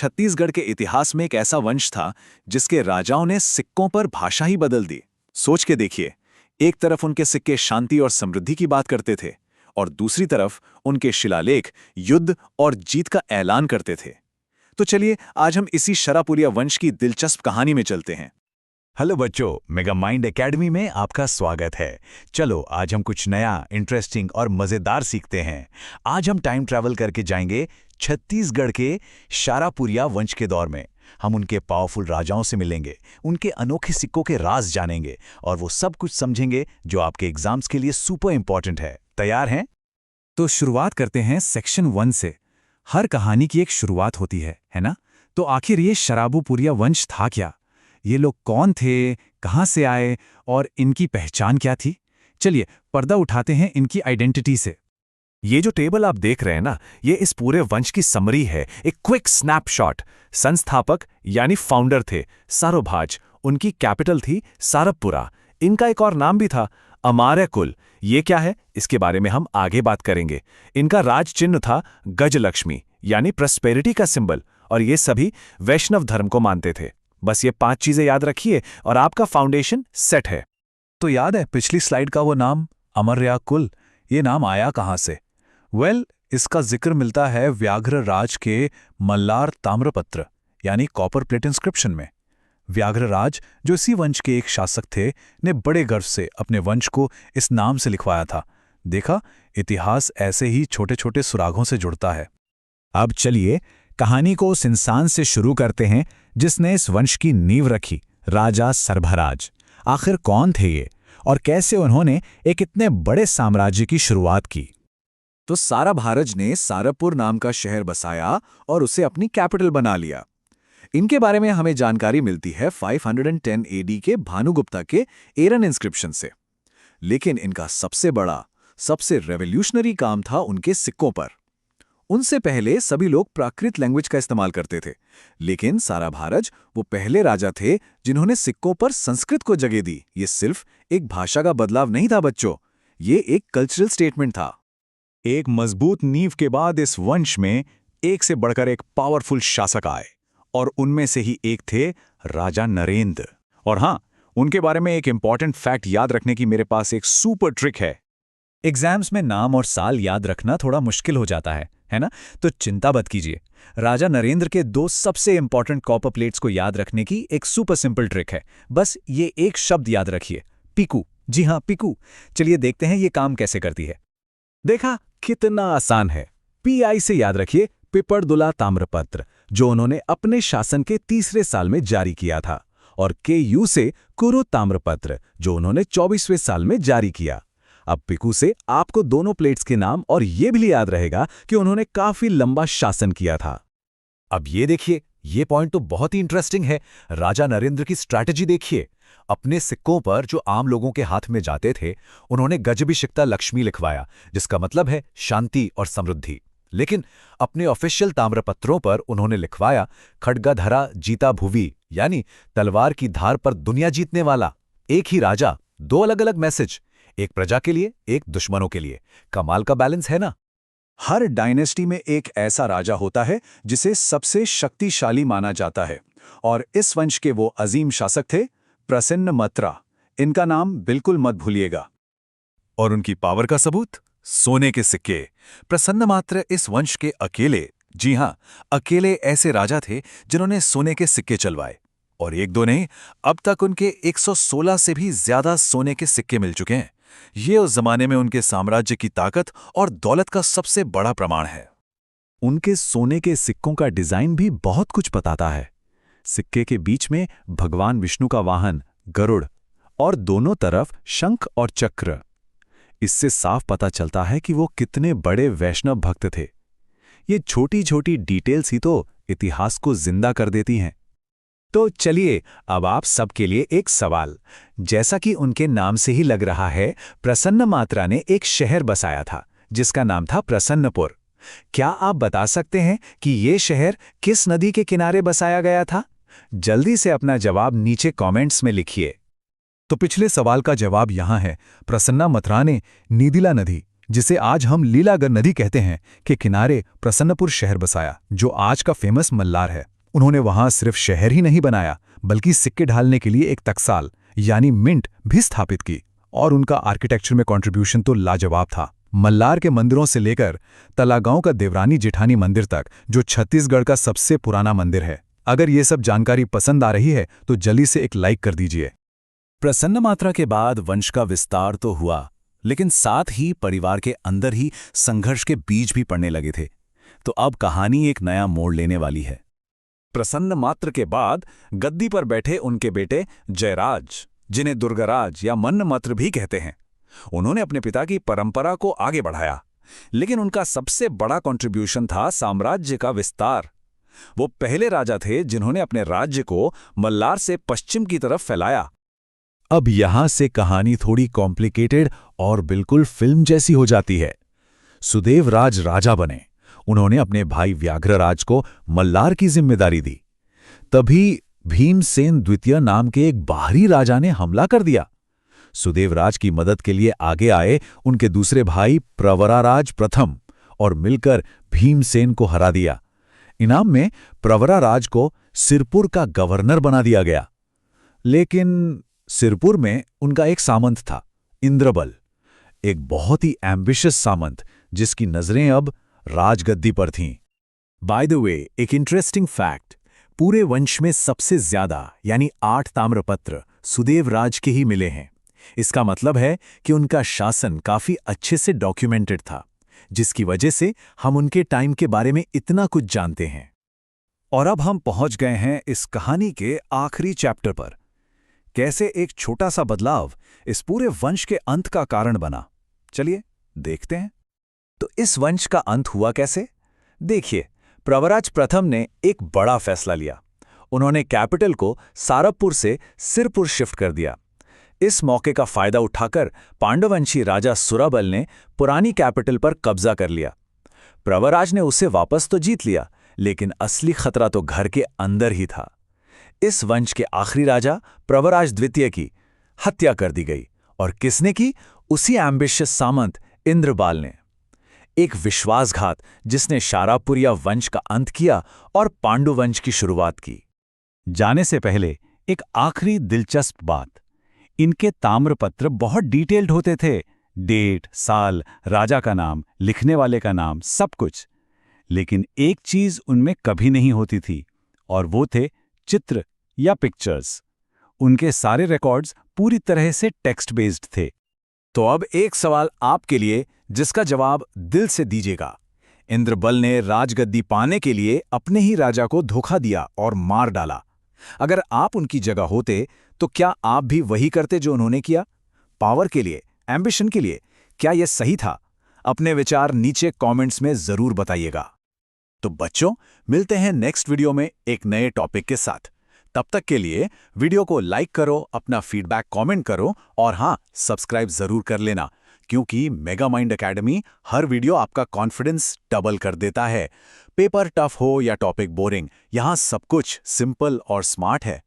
छत्तीसगढ़ के इतिहास में एक ऐसा वंश था जिसके राजाओं ने सिक्कों पर भाषा ही बदल दी। सोच के देखिए, एक तरफ उनके सिक्के शांति और समृद्धि की बात करते थे और दूसरी तरफ उनके शिलालेख युद्ध और जीत का ऐलान करते थे। तो चलिए आज हम इसी शरापुरिया वंश की दिलचस्प कहानी में चलते हैं। हेलो बच्चों, मेगा माइंड एकेडमी में आपका स्वागत है। चलो आज हम कुछ नया, इंटरेस्टिंग और मज़ेदार सीखते हैं। आज हम टाइम ट्रैवल करके जाएंगे छत्तीसगढ़ के शारापुरिया वंश के दौर में। हम उनके पावरफुल राजाओं से मिलेंगे, उनके अनोखे सिक्कों के राज जानेंगे और वो सब कुछ समझेंगे जो आपके एग्जाम्स के लिए सुपर इंपॉर्टेंट है। तैयार हैं? तो शुरुआत करते हैं सेक्शन 1 से। हर कहानी की एक शुरुआत होती है ना? तो आखिर ये शराबुपुरिया वंश था क्या? ये लोग कौन थे, कहाँ से आए और इनकी पहचान क्या थी? चलिए पर्दा उठाते हैं इनकी आइडेंटिटी से। ये जो टेबल आप देख रहे हैं ना, ये इस पूरे वंश की समरी है, एक क्विक स्नैपशॉट। संस्थापक यानी फाउंडर थे सारोभाज, उनकी कैपिटल थी सारबपुरा। इनका एक और नाम भी था, अमार्य कुल। ये क्या है, इसके बारे में हम आगे बात करेंगे। इनका राज चिन्ह था गजलक्ष्मी यानी प्रॉस्पेरिटी का सिंबल, और ये सभी वैष्णव धर्म को मानते थे। बस ये 5 चीजें याद रखिए और आपका फाउंडेशन सेट है। तो याद है पिछली स्लाइड का वो नाम अमर्या कुल, ये नाम आया कहाँ से? इसका जिक्र मिलता है व्याघ्र राज के मल्लार ताम्रपत्र यानी कॉपर प्लेट इंस्क्रिप्शन में। व्याघ्र राज, जो इसी वंश के एक शासक थे, ने बड़े गर्व से अपने वंश को इस नाम से लिखवाया था। देखा, इतिहास ऐसे ही छोटे छोटे सुरागों से जुड़ता है। अब चलिए कहानी को उस इंसान से शुरू करते हैं जिसने इस वंश की नींव रखी, राजा सर्भराज। आखिर कौन थे ये और कैसे उन्होंने एक इतने बड़े साम्राज्य की शुरुआत की? तो साराभारज ने सारबपुर नाम का शहर बसाया और उसे अपनी कैपिटल बना लिया। इनके बारे में हमें जानकारी मिलती है 510 एडी के भानुगुप्ता के एरन इंस्क्रिप्शन से। लेकिन इनका सबसे बड़ा, सबसे रेवोल्यूशनरी काम था उनके सिक्कों पर। उनसे पहले सभी लोग प्राकृत लैंग्वेज का इस्तेमाल करते थे, लेकिन साराभारज वो पहले राजा थे जिन्होंने सिक्कों पर संस्कृत को जगह दी। ये सिर्फ एक भाषा का बदलाव नहीं था बच्चों, ये एक कल्चरल स्टेटमेंट था। एक मजबूत नींव के बाद इस वंश में एक से बढ़कर एक पावरफुल शासक आए, और उनमें से ही एक थे राजा नरेंद्र। और हाँ, उनके बारे में एक इंपॉर्टेंट फैक्ट याद रखने की मेरे पास एक सुपर ट्रिक है। एग्जाम्स में नाम और साल याद रखना थोड़ा मुश्किल हो जाता है ना? तो चिंता मत कीजिए। राजा नरेंद्र के 2 सबसे इंपॉर्टेंट कॉपर प्लेट्स को याद रखने की एक सुपर सिंपल ट्रिक है। बस ये एक शब्द याद रखिए, पीकू। जी हाँ, पीकू। चलिए देखते हैं ये काम कैसे करती है। देखा, कितना आसान है। पीआई से याद रखिए पिपरदुला ताम्रपत्र, जो उन्होंने अपने शासन के 3रे साल में जारी किया था, और केयू से कुरु ताम्रपत्र, जो उन्होंने 24वें साल में जारी किया। अब पिकू से आपको दोनों प्लेट्स के नाम और ये भी याद रहेगा कि उन्होंने काफी लंबा शासन किया था। अब ये देखिए, ये पॉइंट तो बहुत ही इंटरेस्टिंग है। राजा नरेंद्र की स्ट्रैटेजी देखिए। अपने सिक्कों पर जो आम लोगों के हाथ में जाते थे, उन्होंने गजभिषिक्ता लक्ष्मी लिखवाया, जिसका मतलब है शांति और समृद्धि। लेकिन अपने ऑफिशियल ताम्रपत्रों पर उन्होंने लिखवाया खड्गाधरा जीता भुवी, यानी तलवार की धार पर दुनिया जीतने वाला। एक ही राजा, 2 अलग अलग मैसेज, एक प्रजा के लिए, एक दुश्मनों के लिए। कमाल का बैलेंस है ना? हर डायनेस्टी में एक ऐसा राजा होता है जिसे सबसे शक्तिशाली माना जाता है, और इस वंश के वो अजीम शासक थे प्रसन्नमत्रा। इनका नाम बिल्कुल मत भूलिएगा। और उनकी पावर का सबूत, सोने के सिक्के। प्रसन्नमात्र इस वंश के अकेले, जी हां, अकेले ऐसे राजा थे जिन्होंने सोने के सिक्के चलवाए। और 1-2 नहीं, अब तक उनके 116 से भी ज्यादा सोने के सिक्के मिल चुके हैं। ये उस जमाने में उनके साम्राज्य की ताकत और दौलत का सबसे बड़ा प्रमाण है। उनके सोने के सिक्कों का डिजाइन भी बहुत कुछ बताता है। सिक्के के बीच में भगवान विष्णु का वाहन गरुड़, और दोनों तरफ शंख और चक्र। इससे साफ पता चलता है कि वो कितने बड़े वैष्णव भक्त थे। ये छोटी छोटी डिटेल्स ही तो इतिहास को जिंदा कर देती हैं। तो चलिए अब आप सबके लिए एक सवाल। जैसा कि उनके नाम से ही लग रहा है, प्रसन्नमात्रा ने एक शहर बसाया था जिसका नाम था प्रसन्नपुर। क्या आप बता सकते हैं कि ये शहर किस नदी के किनारे बसाया गया था? जल्दी से अपना जवाब नीचे कमेंट्स में लिखिए। तो पिछले सवाल का जवाब यहाँ है। प्रसन्नमत्रा ने नीदिला नदी, जिसे आज हम लीलागर नदी कहते हैं, के किनारे प्रसन्नपुर शहर बसाया, जो आज का फेमस मल्लार है। उन्होंने वहां सिर्फ शहर ही नहीं बनाया, बल्कि सिक्के ढालने के लिए एक टकसाल यानी मिंट भी स्थापित की। और उनका आर्किटेक्चर में कंट्रीब्यूशन तो लाजवाब था। मल्लार के मंदिरों से लेकर तलागांव का देवरानी जेठानी मंदिर तक, जो छत्तीसगढ़ का सबसे पुराना मंदिर है। अगर ये सब जानकारी पसंद आ रही है तो जल्दी से एक लाइक कर दीजिए। प्रसन्न मात्रा के बाद वंश का विस्तार तो हुआ, लेकिन साथ ही परिवार के अंदर ही संघर्ष के बीज भी पड़ने लगे थे। तो अब कहानी एक नया मोड़ लेने वाली है। प्रसन्न मात्र के बाद गद्दी पर बैठे उनके बेटे जयराज, जिन्हें दुर्गाराज या मन्नमत्र भी कहते हैं, उन्होंने अपने पिता की परंपरा को आगे बढ़ाया। लेकिन उनका सबसे बड़ा कंट्रीब्यूशन था साम्राज्य का विस्तार। वो पहले राजा थे जिन्होंने अपने राज्य को मल्लार से पश्चिम की तरफ फैलाया। अब यहां से कहानी थोड़ी कॉम्प्लिकेटेड और बिल्कुल फिल्म जैसी हो जाती है। सुदेवराज राजा बने। उन्होंने अपने भाई व्याघ्रराज को मल्लार की जिम्मेदारी दी। तभी भीमसेन द्वितीय नाम के एक बाहरी राजा ने हमला कर दिया। सुदेवराज की मदद के लिए आगे आए उनके दूसरे भाई प्रवराराज प्रथम और मिलकर भीमसेन को हरा दिया। इनाम में प्रवराराज को सिरपुर का गवर्नर बना दिया गया। लेकिन सिरपुर में उनका एक सामंत था, इंद्रबल, एक बहुत ही एम्बिशियस सामंत जिसकी नजरें अब राजगद्दी पर थीं। बाय द वे, एक इंटरेस्टिंग फैक्ट, पूरे वंश में सबसे ज्यादा यानी 8 ताम्रपत्र सुदेवराज के ही मिले हैं। इसका मतलब है कि उनका शासन काफी अच्छे से डॉक्यूमेंटेड था, जिसकी वजह से हम उनके टाइम के बारे में इतना कुछ जानते हैं। और अब हम पहुंच गए हैं इस कहानी के आखिरी चैप्टर पर। कैसे एक छोटा सा बदलाव इस पूरे वंश के अंत का कारण बना, चलिए देखते हैं। तो इस वंश का अंत हुआ कैसे? देखिए, प्रवराज प्रथम ने एक बड़ा फैसला लिया। उन्होंने कैपिटल को सारबपुर से सिरपुर शिफ्ट कर दिया। इस मौके का फायदा उठाकर पांडववंशी राजा सुराबल ने पुरानी कैपिटल पर कब्जा कर लिया। प्रवराज ने उसे वापस तो जीत लिया, लेकिन असली खतरा तो घर के अंदर ही था। इस वंश के आखिरी राजा प्रवराज द्वितीय की हत्या कर दी गई। और किसने की? उसी एम्बिशियस सामंत इंद्रबाल ने। एक विश्वासघात जिसने शारापुरिया वंश का अंत किया और पांडु वंश की शुरुआत की। जाने से पहले एक आखिरी दिलचस्प बात, इनके ताम्रपत्र बहुत डिटेल्ड होते थे। डेट, साल, राजा का नाम, लिखने वाले का नाम, सब कुछ। लेकिन एक चीज उनमें कभी नहीं होती थी, और वो थे चित्र या पिक्चर्स। उनके सारे रिकॉर्ड्स पूरी तरह से टेक्स्ट बेस्ड थे। तो अब एक सवाल आपके लिए, जिसका जवाब दिल से दीजिएगा। इंद्रबल ने राजगद्दी पाने के लिए अपने ही राजा को धोखा दिया और मार डाला। अगर आप उनकी जगह होते तो क्या आप भी वही करते जो उन्होंने किया? पावर के लिए, एम्बिशन के लिए? क्या यह सही था? अपने विचार नीचे कमेंट्स में जरूर बताइएगा। तो बच्चों, मिलते हैं नेक्स्ट वीडियो में एक नए टॉपिक के साथ। तब तक के लिए वीडियो को लाइक करो, अपना फीडबैक कमेंट करो और हाँ, सब्सक्राइब जरूर कर लेना, क्योंकि मेगा माइंड एकेडमी हर वीडियो आपका कॉन्फिडेंस डबल कर देता है। पेपर टफ हो या टॉपिक बोरिंग, यहाँ सब कुछ सिंपल और स्मार्ट है।